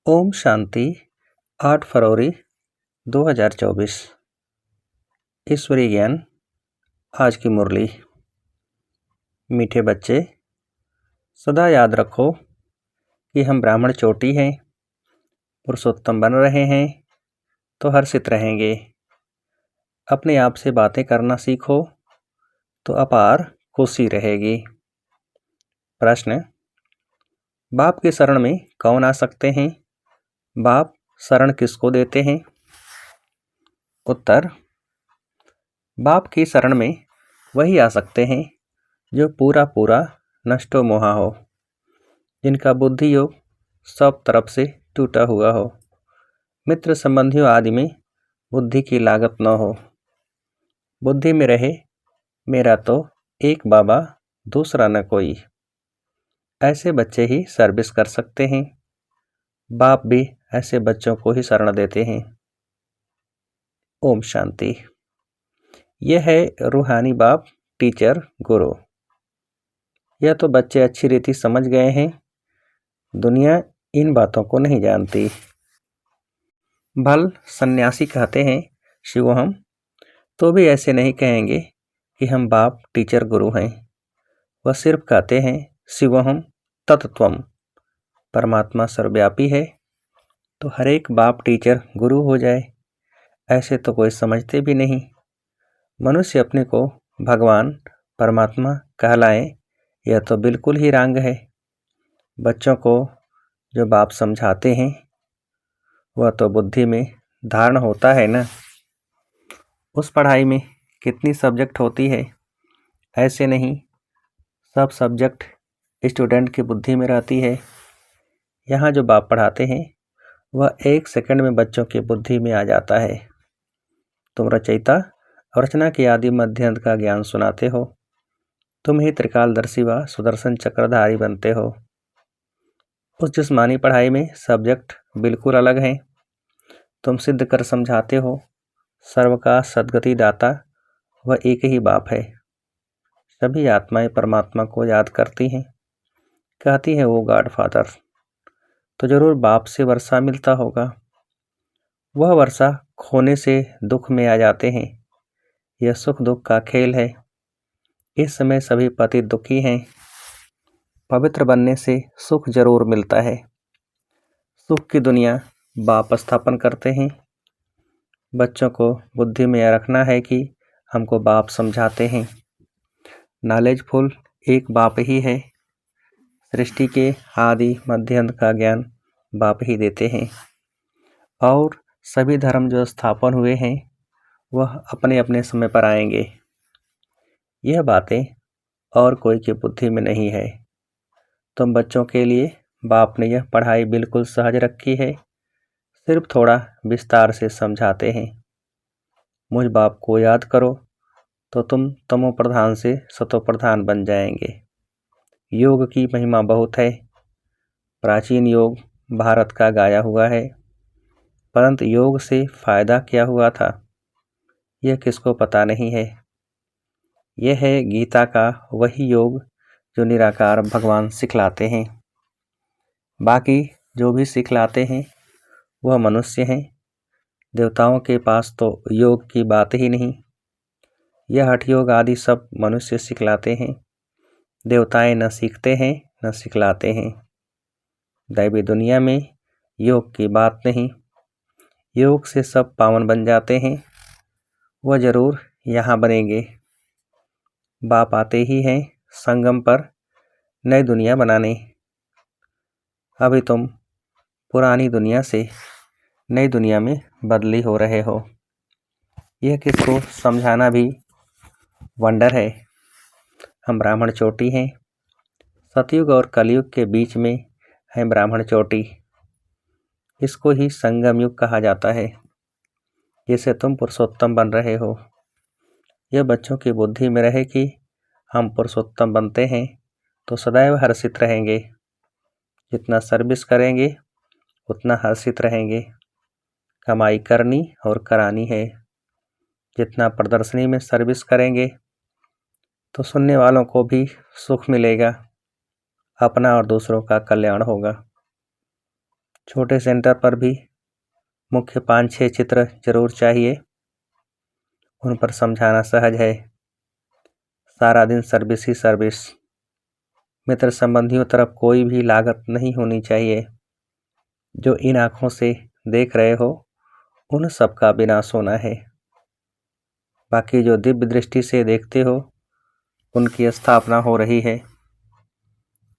ओम शांति 8 फरवरी 2024। ईश्वरीय ज्ञान आज की मुरली। मीठे बच्चे, सदा याद रखो कि हम ब्राह्मण चोटी हैं, पुरुषोत्तम बन रहे हैं तो हर्षित रहेंगे। अपने आप से बातें करना सीखो तो अपार खुशी रहेगी। प्रश्न: बाप की शरण में कौन आ सकते हैं? बाप शरण किसको देते हैं? उत्तर: बाप की शरण में वही आ सकते हैं जो पूरा नष्टो मोहा हो, जिनका बुद्धि योग सब तरफ से टूटा हुआ हो, मित्र संबंधियों आदि में बुद्धि की लागत न हो, बुद्धि में रहे मेरा तो एक बाबा दूसरा न कोई। ऐसे बच्चे ही सर्विस कर सकते हैं। बाप भी ऐसे बच्चों को ही शरण देते हैं। ओम शांति। यह है रूहानी बाप, टीचर, गुरु। यह तो बच्चे अच्छी रीति समझ गए हैं। दुनिया इन बातों को नहीं जानती। भल सन्यासी कहते हैं शिवोहम, तो भी ऐसे नहीं कहेंगे कि हम बाप, टीचर, गुरु हैं। वह सिर्फ कहते हैं शिवोहम तत्त्वम। परमात्मा सर्वव्यापी है तो हर एक बाप, टीचर, गुरु हो जाए, ऐसे तो कोई समझते भी नहीं। मनुष्य अपने को भगवान, परमात्मा कहलाए, यह तो बिल्कुल ही रंग है। बच्चों को जो बाप समझाते हैं वह तो बुद्धि में धारण होता है ना। उस पढ़ाई में कितनी सब्जेक्ट होती है, ऐसे नहीं सब सब्जेक्ट स्टूडेंट की बुद्धि में रहती है। यहाँ जो बाप पढ़ाते हैं वह 1 सेकंड में बच्चों की बुद्धि में आ जाता है। तुम रचयिता और रचना के आदि मध्यंत का ज्ञान सुनाते हो। तुम ही त्रिकालदर्शी व सुदर्शन चक्रधारी बनते हो। उस जिस्मानी पढ़ाई में सब्जेक्ट बिल्कुल अलग हैं। तुम सिद्ध कर समझाते हो सर्व का सद्गति दाता वह एक ही बाप है। सभी आत्माएं परमात्मा को याद करती हैं, कहती है वो गॉड फादर। तो जरूर बाप से वर्षा मिलता होगा। वह वर्षा खोने से दुख में आ जाते हैं। यह सुख दुख का खेल है। इस समय सभी पति दुखी हैं। पवित्र बनने से सुख जरूर मिलता है। सुख की दुनिया बाप स्थापन करते हैं। बच्चों को बुद्धि में रखना है कि हमको बाप समझाते हैं। नॉलेजफुल एक बाप ही है। सृष्टि के आदि मध्यंत का ज्ञान बाप ही देते हैं। और सभी धर्म जो स्थापन हुए हैं वह अपने अपने समय पर आएंगे। यह बातें और कोई की बुद्धि में नहीं है। तुम बच्चों के लिए बाप ने यह पढ़ाई बिल्कुल सहज रखी है। सिर्फ थोड़ा विस्तार से समझाते हैं। मुझ बाप को याद करो तो तुम तमो प्रधान से सतो प्रधान बन जाएंगे। योग की महिमा बहुत है। प्राचीन योग भारत का गाया हुआ है, परंतु योग से फायदा क्या हुआ था यह किसको पता नहीं है। यह है गीता का वही योग जो निराकार भगवान सिखलाते हैं। बाकी जो भी सिखलाते हैं वह मनुष्य हैं। देवताओं के पास तो योग की बात ही नहीं। यह हठ योग आदि सब मनुष्य सिखलाते हैं। देवताएं न सीखते हैं न सिखलाते हैं। दैवी दुनिया में योग की बात नहीं। योग से सब पावन बन जाते हैं। वह जरूर यहाँ बनेंगे। बाप आते ही हैं संगम पर नई दुनिया बनाने। अभी तुम पुरानी दुनिया से नई दुनिया में बदली हो रहे हो। यह किसको समझाना भी वंडर है। हम ब्राह्मण चोटी हैं। सतयुग और कलयुग के बीच में है ब्राह्मण चोटी। इसको ही संगम युग कहा जाता है। जिसे तुम पुरुषोत्तम बन रहे हो। यह बच्चों की बुद्धि में रहे कि हम पुरुषोत्तम बनते हैं तो सदैव हर्षित रहेंगे। जितना सर्विस करेंगे उतना हर्षित रहेंगे। कमाई करनी और करानी है। जितना प्रदर्शनी में सर्विस करेंगे तो सुनने वालों को भी सुख मिलेगा। अपना और दूसरों का कल्याण होगा। छोटे सेंटर पर भी मुख्य 5-6 चित्र जरूर चाहिए। उन पर समझाना सहज है। सारा दिन सर्विस ही सर्विस। मित्र संबंधियों तरफ कोई भी लागत नहीं होनी चाहिए। जो इन आंखों से देख रहे हो उन सबका विनाश होना है। बाकी जो दिव्य दृष्टि से देखते हो उनकी स्थापना हो रही है।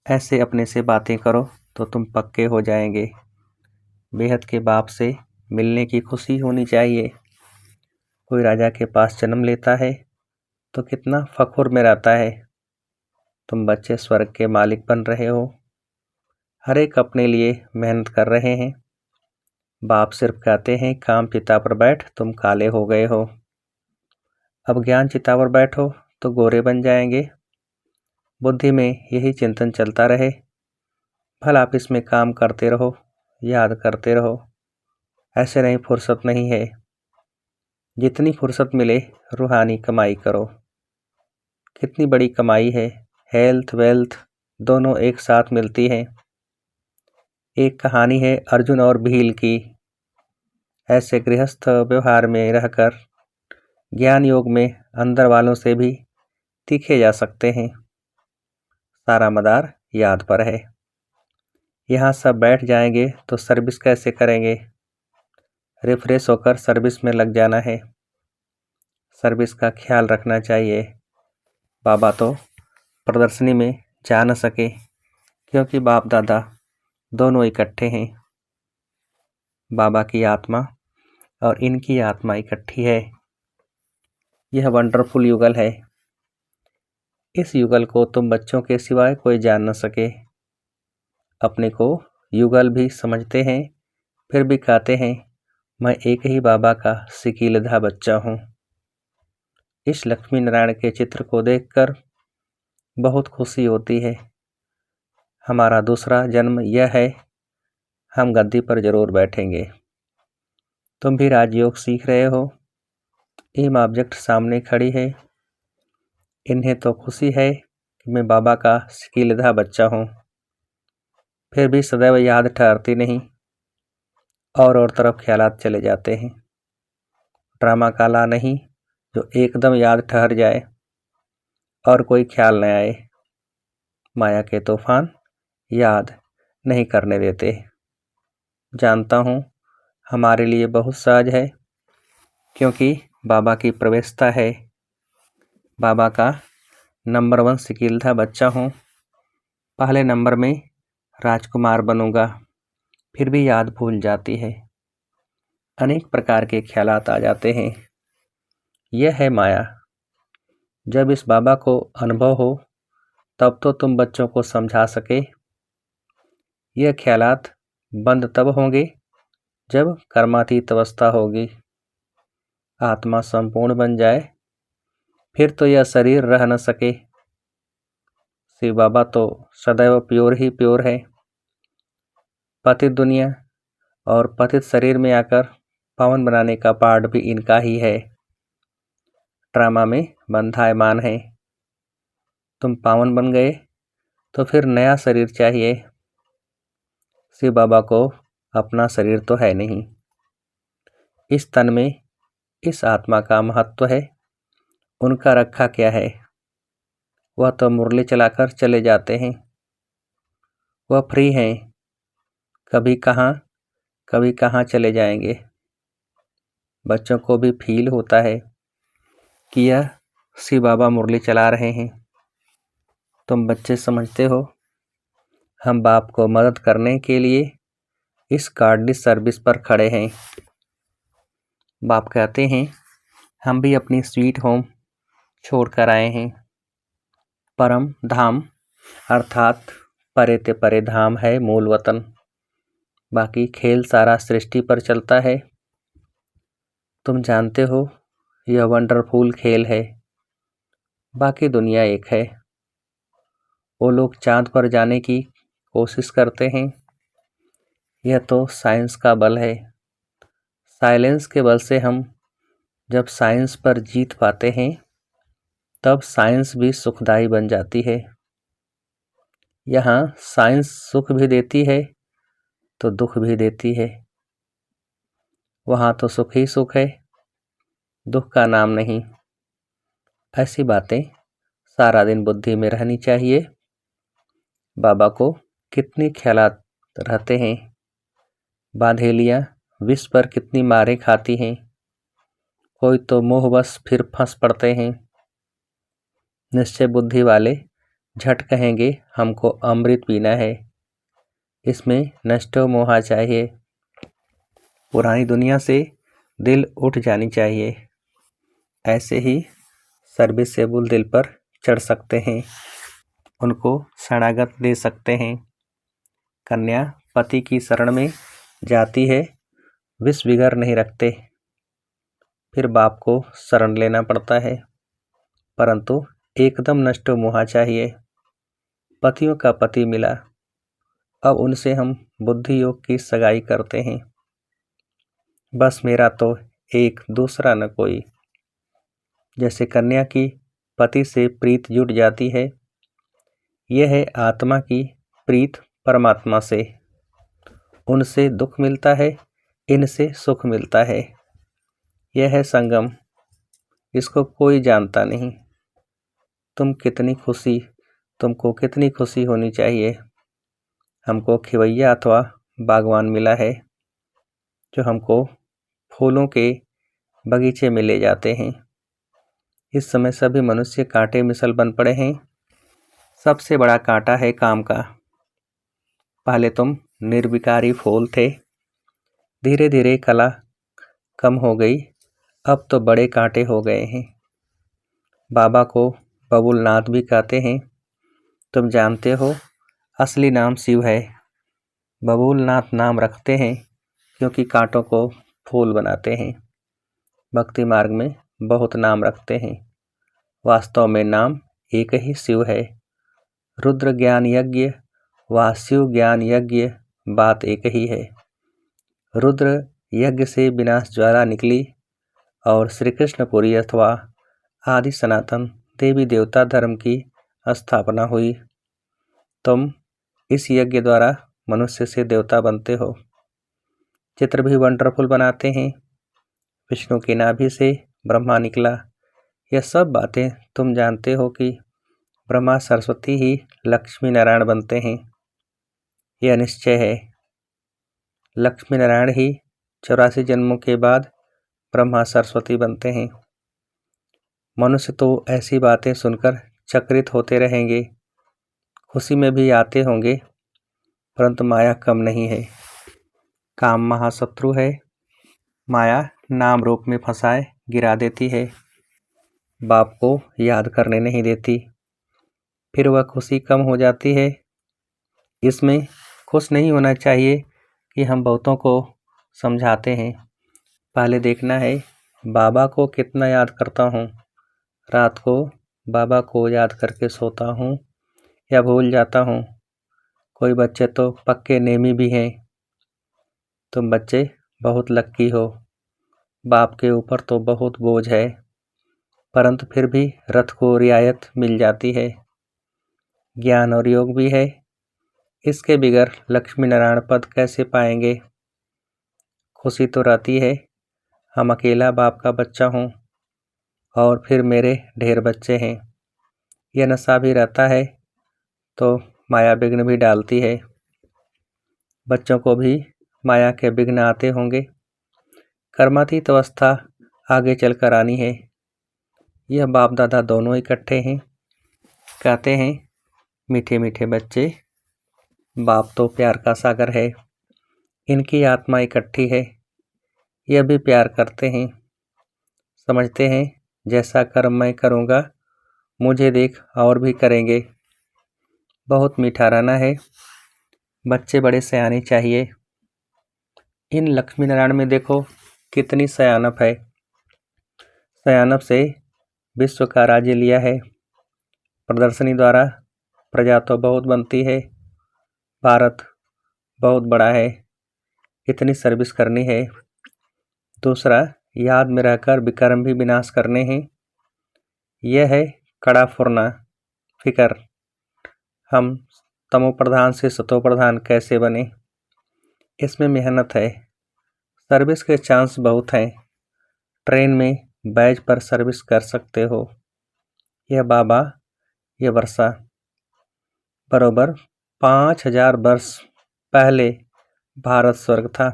ऐसे अपने से बातें करो तो तुम पक्के हो जाएंगे। बेहद के बाप से मिलने की खुशी होनी चाहिए। कोई राजा के पास जन्म लेता है तो कितना फखुर में रहता है। तुम बच्चे स्वर्ग के मालिक बन रहे हो। हर एक अपने लिए मेहनत कर रहे हैं। बाप सिर्फ कहते हैं काम चिता पर बैठ, तुम काले हो गए हो। अब ज्ञान चिता पर बैठो तो गोरे बन जाएंगे। बुद्धि में यही चिंतन चलता रहे। भला आप इसमें काम करते रहो, याद करते रहो। ऐसे नहीं, फुर्सत नहीं है। जितनी फुर्सत मिले रूहानी कमाई करो। कितनी बड़ी कमाई है। हेल्थ वेल्थ दोनों एक साथ मिलती हैं। एक कहानी है अर्जुन और भील की। ऐसे गृहस्थ व्यवहार में रहकर ज्ञान योग में अंदर वालों से भी तीखे जा सकते हैं। सारा मदार याद पर है। यहाँ सब बैठ जाएंगे तो सर्विस कैसे करेंगे। रिफ्रेश होकर सर्विस में लग जाना है। सर्विस का ख्याल रखना चाहिए। बाबा तो प्रदर्शनी में जा न सके क्योंकि बाप दादा दोनों इकट्ठे हैं। बाबा की आत्मा और इनकी आत्मा इकट्ठी है। यह वंडरफुल युगल है। इस युगल को तुम बच्चों के सिवाय कोई जान न सके। अपने को युगल भी समझते हैं, फिर भी कहते हैं मैं एक ही बाबा का सिकीलधा बच्चा हूँ। इस लक्ष्मी नारायण के चित्र को देखकर बहुत खुशी होती है। हमारा दूसरा जन्म यह है, हम गद्दी पर जरूर बैठेंगे। तुम भी राजयोग सीख रहे हो। इम ऑब्जेक्ट सामने खड़ी है। इन्हें तो खुशी है कि मैं बाबा का सिकीलधा बच्चा हूँ, फिर भी सदैव याद ठहरती नहीं। और तरफ ख्यालात चले जाते हैं। ड्रामा काला नहीं जो एकदम याद ठहर जाए और कोई ख्याल न आए। माया के तूफान याद नहीं करने देते। जानता हूँ हमारे लिए बहुत सहज है क्योंकि बाबा की प्रवेशता है। बाबा का नंबर 1 सिकीलधा बच्चा हूँ। पहले नंबर में राजकुमार बनूंगा, फिर भी याद भूल जाती है। अनेक प्रकार के ख्यालात आ जाते हैं। यह है माया। जब इस बाबा को अनुभव हो तब तो तुम बच्चों को समझा सके। यह ख्यालात बंद तब होंगे जब कर्मातीत अवस्था होगी। आत्मा संपूर्ण बन जाए फिर तो यह शरीर रह न सके। शिव बाबा तो सदैव प्योर ही प्योर है। पतित दुनिया और पतित शरीर में आकर पावन बनाने का पार्ट भी इनका ही है। ड्रामा में बंधायमान है। तुम पावन बन गए तो फिर नया शरीर चाहिए। शिव बाबा को अपना शरीर तो है नहीं। इस तन में इस आत्मा का महत्व है। उनका रखा क्या है। वह तो मुरली चलाकर चले जाते हैं। वह फ्री हैं। कभी कहाँ चले जाएंगे। बच्चों को भी फील होता है कि यह शिव बाबा मुरली चला रहे हैं। तुम बच्चे समझते हो हम बाप को मदद करने के लिए इस कार्डलेस सर्विस पर खड़े हैं। बाप कहते हैं हम भी अपनी स्वीट होम छोड़ कर आए हैं। परम धाम अर्थात परे ते परे धाम है मूल वतन। बाकी खेल सारा सृष्टि पर चलता है। तुम जानते हो यह वंडरफुल खेल है। बाकी दुनिया एक है। वो लोग चांद पर जाने की कोशिश करते हैं। यह तो साइंस का बल है। साइलेंस के बल से हम जब साइंस पर जीत पाते हैं तब साइंस भी सुखदायी बन जाती है। यहाँ साइंस सुख भी देती है तो दुख भी देती है। वहाँ तो सुख ही सुख है, दुख का नाम नहीं। ऐसी बातें सारा दिन बुद्धि में रहनी चाहिए। बाबा को कितनी ख्यालात रहते हैं, बांधेलियाँ विष पर कितनी मारें खाती हैं, कोई तो मोहवश फिर फंस पड़ते हैं। निश्चय बुद्धि वाले झट कहेंगे हमको अमृत पीना है, इसमें नष्टो मोहा चाहिए। पुरानी दुनिया से दिल उठ जानी चाहिए। ऐसे ही सर्विसेबल दिल पर चढ़ सकते हैं, उनको शरणागत दे सकते हैं। कन्या पति की शरण में जाती है, विष बिगर नहीं रखते, फिर बाप को शरण लेना पड़ता है। परंतु एकदम नष्टो मोहा चाहिए। पतियों का पति मिला, अब उनसे हम बुद्धि योग की सगाई करते हैं। बस मेरा तो एक, दूसरा न कोई। जैसे कन्या की पति से प्रीत जुट जाती है, यह है आत्मा की प्रीत परमात्मा से। उनसे दुख मिलता है, इनसे सुख मिलता है। यह है संगम, इसको कोई जानता नहीं। तुमको कितनी खुशी होनी चाहिए। हमको खिवैया अथवा बागवान मिला है, जो हमको फूलों के बगीचे में ले जाते हैं। इस समय सभी मनुष्य कांटे मिसल बन पड़े हैं। सबसे बड़ा कांटा है काम का। पहले तुम निर्विकारी फूल थे, धीरे धीरे कला कम हो गई, अब तो बड़े कांटे हो गए हैं। बाबा को बबुलनाथ भी कहते हैं। तुम जानते हो असली नाम शिव है। बबुलनाथ नाम रखते हैं क्योंकि कांटों को फूल बनाते हैं। भक्ति मार्ग में बहुत नाम रखते हैं, वास्तव में नाम एक ही शिव है। रुद्र ज्ञान यज्ञ व शिव ज्ञान यज्ञ बात एक ही है। रुद्र यज्ञ से विनाश ज्वाला निकली और श्री कृष्णपुरी अथवा आदि सनातन देवी देवता धर्म की स्थापना हुई। तुम इस यज्ञ द्वारा मनुष्य से देवता बनते हो। चित्र भी वंडरफुल बनाते हैं। विष्णु की नाभि से ब्रह्मा निकला। यह सब बातें तुम जानते हो कि ब्रह्मा सरस्वती ही लक्ष्मी नारायण बनते हैं। यह निश्चय है। लक्ष्मी नारायण ही 84 जन्मों के बाद ब्रह्मा सरस्वती बनते हैं। मनुष्य तो ऐसी बातें सुनकर चकित होते रहेंगे, खुशी में भी आते होंगे, परंतु माया कम नहीं है। काम महाशत्रु है। माया नाम रूप में फंसाए गिरा देती है, बाप को याद करने नहीं देती, फिर वह खुशी कम हो जाती है। इसमें खुश नहीं होना चाहिए कि हम बहुतों को समझाते हैं। पहले देखना है बाबा को कितना याद करता हूँ। रात को बाबा को याद करके सोता हूँ या भूल जाता हूँ। कोई बच्चे तो पक्के नेमी भी हैं। तुम बच्चे बहुत लक्की हो। बाप के ऊपर तो बहुत बोझ है, परंतु फिर भी रथ को रियायत मिल जाती है। ज्ञान और योग भी है, इसके बिगर लक्ष्मी नारायण पद कैसे पाएंगे। खुशी तो रहती है, हम अकेला बाप का बच्चा हूँ और फिर मेरे ढेर बच्चे हैं। यह नशा भी रहता है तो माया विघ्न भी डालती है। बच्चों को भी माया के विघ्न आते होंगे। कर्मातीत अवस्था आगे चलकर आनी है। यह बाप दादा दोनों इकट्ठे हैं। कहते हैं मीठे मीठे बच्चे, बाप तो प्यार का सागर है, इनकी आत्मा इकट्ठी है, यह भी प्यार करते हैं। समझते हैं जैसा कर्म मैं करूँगा मुझे देख और भी करेंगे। बहुत मीठा रहना है। बच्चे बड़े सयाने चाहिए। इन लक्ष्मी नारायण में देखो कितनी सयानप है। सयानप से विश्व का राज्य लिया है। प्रदर्शनी द्वारा प्रजा तो बहुत बनती है। भारत बहुत बड़ा है, इतनी सर्विस करनी है। दूसरा, याद में रहकर विक्रम भी विनाश करने हैं। यह है कड़ा फुरना फिकर। हम तमो प्रधान से सतो प्रधान कैसे बने। इसमें मेहनत है, सर्विस के चांस बहुत हैं। ट्रेन में बैज पर सर्विस कर सकते हो। यह बाबा, यह वर्षा। बरोबर 5000 वर्ष पहले भारत स्वर्ग था,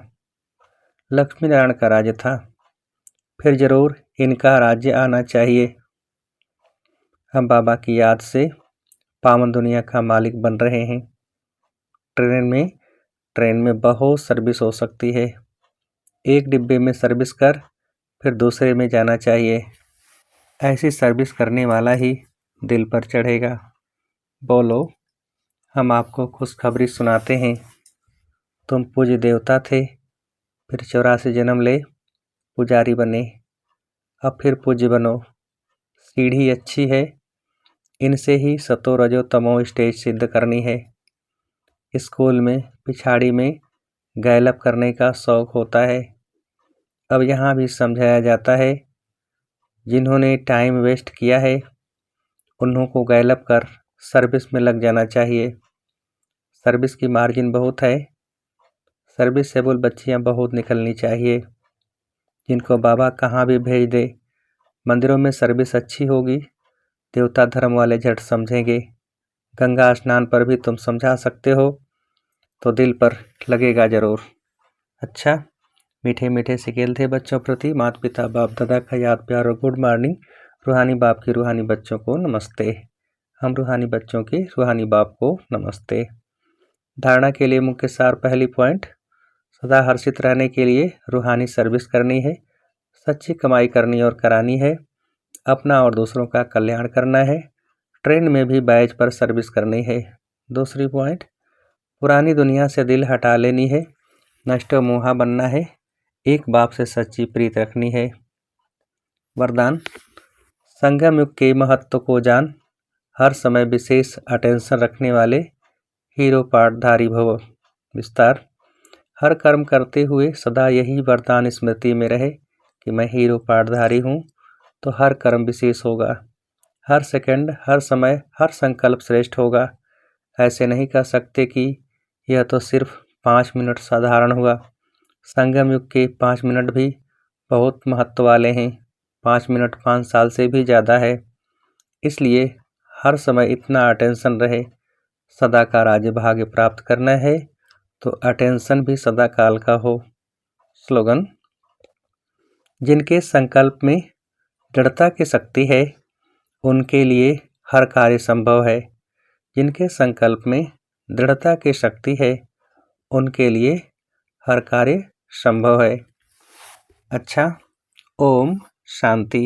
लक्ष्मी नारायण का राज्य था। फिर जरूर इनका राज्य आना चाहिए। हम बाबा की याद से पावन दुनिया का मालिक बन रहे हैं। ट्रेन में बहुत सर्विस हो सकती है। एक डिब्बे में सर्विस कर फिर दूसरे में जाना चाहिए। ऐसी सर्विस करने वाला ही दिल पर चढ़ेगा। बोलो, हम आपको खुशखबरी सुनाते हैं। तुम पूज्य देवता थे, फिर 84 जन्म ले पुजारी बने, अब फिर पूज्य बनो। सीढ़ी अच्छी है, इनसे ही सतो रजो तमो स्टेज सिद्ध करनी है। स्कूल में पिछाड़ी में गैलअप करने का शौक होता है। अब यहाँ भी समझाया जाता है, जिन्होंने टाइम वेस्ट किया है उन्हों को गैलअप कर सर्विस में लग जाना चाहिए। सर्विस की मार्जिन बहुत है, सर्विसेबल बच्चियाँ बहुत निकलनी चाहिए, जिनको बाबा कहाँ भी भेज दे। मंदिरों में सर्विस अच्छी होगी, देवता धर्म वाले झट समझेंगे। गंगा स्नान पर भी तुम समझा सकते हो तो दिल पर लगेगा जरूर। अच्छा, मीठे मीठे सिकेल थे बच्चों प्रति माता पिता बाप दादा का याद प्यार और गुड मॉर्निंग। रूहानी बाप की रूहानी बच्चों को नमस्ते। हम रूहानी बच्चों की रूहानी बाप को नमस्ते। धारणा के लिए मुख्य सार। पहली पॉइंट, सदा हर्षित रहने के लिए रूहानी सर्विस करनी है, सच्ची कमाई करनी और करानी है, अपना और दूसरों का कल्याण करना है, ट्रेन में भी बैज पर सर्विस करनी है। दूसरी पॉइंट, पुरानी दुनिया से दिल हटा लेनी है, नष्टो मोहा बनना है, एक बाप से सच्ची प्रीत रखनी है। वरदान, संगम युग के महत्व को जान, हर समय विशेष अटेंशन रखने वाले हीरो पाठधारी भव। विस्तार, हर कर्म करते हुए सदा यही वरदान स्मृति में रहे कि मैं हीरो पाठधारी हूँ, तो हर कर्म विशेष होगा, हर सेकंड, हर समय, हर संकल्प श्रेष्ठ होगा। ऐसे नहीं कह सकते कि यह तो सिर्फ 5 मिनट साधारण हुआ। संगम युग के 5 मिनट भी बहुत महत्व वाले हैं। 5 मिनट 5 साल से भी ज़्यादा है। इसलिए हर समय इतना अटेंशन रहे। सदा का राज्य भाग्य प्राप्त करना है तो अटेंशन भी सदा काल का हो। स्लोगन, जिनके संकल्प में दृढ़ता की शक्ति है उनके लिए हर कार्य संभव है। जिनके संकल्प में दृढ़ता की शक्ति है उनके लिए हर कार्य संभव है। अच्छा, ओम शांति।